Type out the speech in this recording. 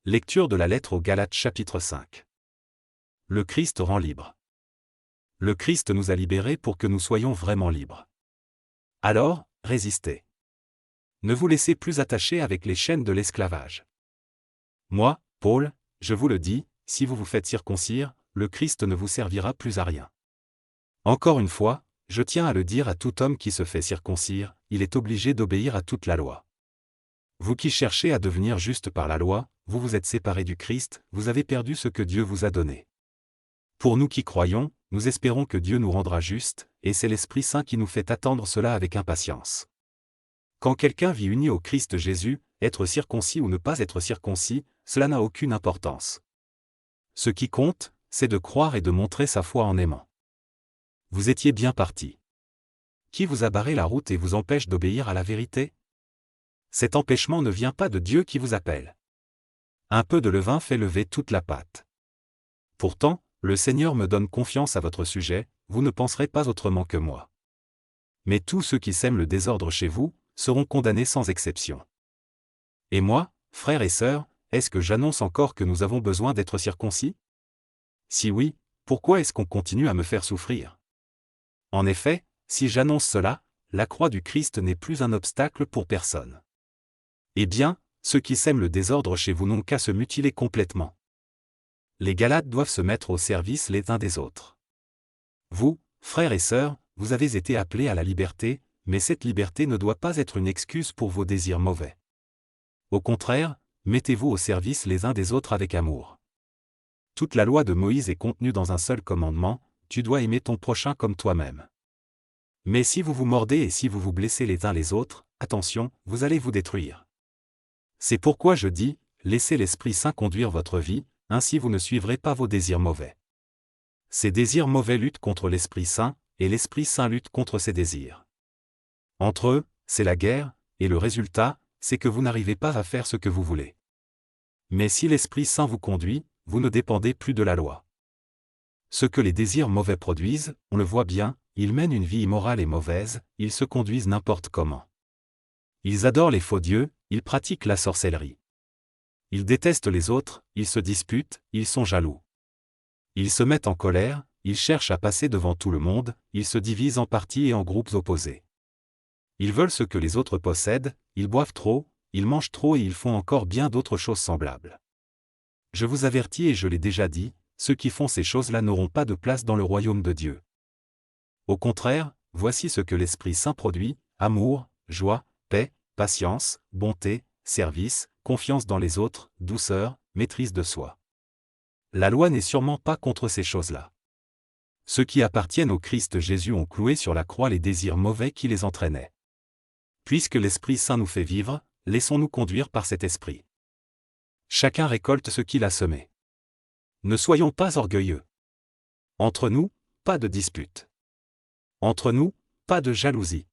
Lecture de la lettre aux Galates chapitre 5. Le Christ rend libre. Le Christ nous a libérés pour que nous soyons vraiment libres. Alors, résistez. Ne vous laissez plus attacher avec les chaînes de l'esclavage. Moi, Paul, je vous le dis, si vous vous faites circoncire, le Christ ne vous servira plus à rien. Encore une fois, je tiens à le dire à tout homme qui se fait circoncire, il est obligé d'obéir à toute la loi. Vous qui cherchez à devenir juste par la loi, vous vous êtes séparés du Christ, vous avez perdu ce que Dieu vous a donné. Pour nous qui croyons, nous espérons que Dieu nous rendra justes, et c'est l'Esprit Saint qui nous fait attendre cela avec impatience. Quand quelqu'un vit uni au Christ Jésus, être circoncis ou ne pas être circoncis, cela n'a aucune importance. Ce qui compte, c'est de croire et de montrer sa foi en aimant. Vous étiez bien partis. Qui vous a barré la route et vous empêche d'obéir à la vérité? Cet empêchement ne vient pas de Dieu qui vous appelle. Un peu de levain fait lever toute la pâte. Pourtant, le Seigneur me donne confiance à votre sujet, vous ne penserez pas autrement que moi. Mais tous ceux qui sèment le désordre chez vous, seront condamnés sans exception. Et moi, frères et sœurs, est-ce que j'annonce encore que nous avons besoin d'être circoncis? Si oui, pourquoi est-ce qu'on continue à me faire souffrir? En effet, si j'annonce cela, la croix du Christ n'est plus un obstacle pour personne. Eh bien, ceux qui sèment le désordre chez vous n'ont qu'à se mutiler complètement. Les Galates doivent se mettre au service les uns des autres. Vous, frères et sœurs, vous avez été appelés à la liberté, mais cette liberté ne doit pas être une excuse pour vos désirs mauvais. Au contraire, mettez-vous au service les uns des autres avec amour. Toute la loi de Moïse est contenue dans un seul commandement, tu dois aimer ton prochain comme toi-même. Mais si vous vous mordez et si vous vous blessez les uns les autres, attention, vous allez vous détruire. C'est pourquoi je dis, laissez l'Esprit Saint conduire votre vie, ainsi vous ne suivrez pas vos désirs mauvais. Ces désirs mauvais luttent contre l'Esprit Saint, et l'Esprit Saint lutte contre ces désirs. Entre eux, c'est la guerre, et le résultat, c'est que vous n'arrivez pas à faire ce que vous voulez. Mais si l'Esprit Saint vous conduit, vous ne dépendez plus de la loi. Ce que les désirs mauvais produisent, on le voit bien, ils mènent une vie immorale et mauvaise, ils se conduisent n'importe comment. Ils adorent les faux dieux, ils pratiquent la sorcellerie. Ils détestent les autres, ils se disputent, ils sont jaloux. Ils se mettent en colère, ils cherchent à passer devant tout le monde, ils se divisent en partis et en groupes opposés. Ils veulent ce que les autres possèdent, ils boivent trop, ils mangent trop et ils font encore bien d'autres choses semblables. Je vous avertis et je l'ai déjà dit, ceux qui font ces choses-là n'auront pas de place dans le royaume de Dieu. Au contraire, voici ce que l'Esprit Saint produit, amour, joie, paix, patience, bonté, service, confiance dans les autres, douceur, maîtrise de soi. La loi n'est sûrement pas contre ces choses-là. Ceux qui appartiennent au Christ Jésus ont cloué sur la croix les désirs mauvais qui les entraînaient. Puisque l'Esprit Saint nous fait vivre, laissons-nous conduire par cet Esprit. Chacun récolte ce qu'il a semé. Ne soyons pas orgueilleux. Entre nous, pas de dispute. Entre nous, pas de jalousie.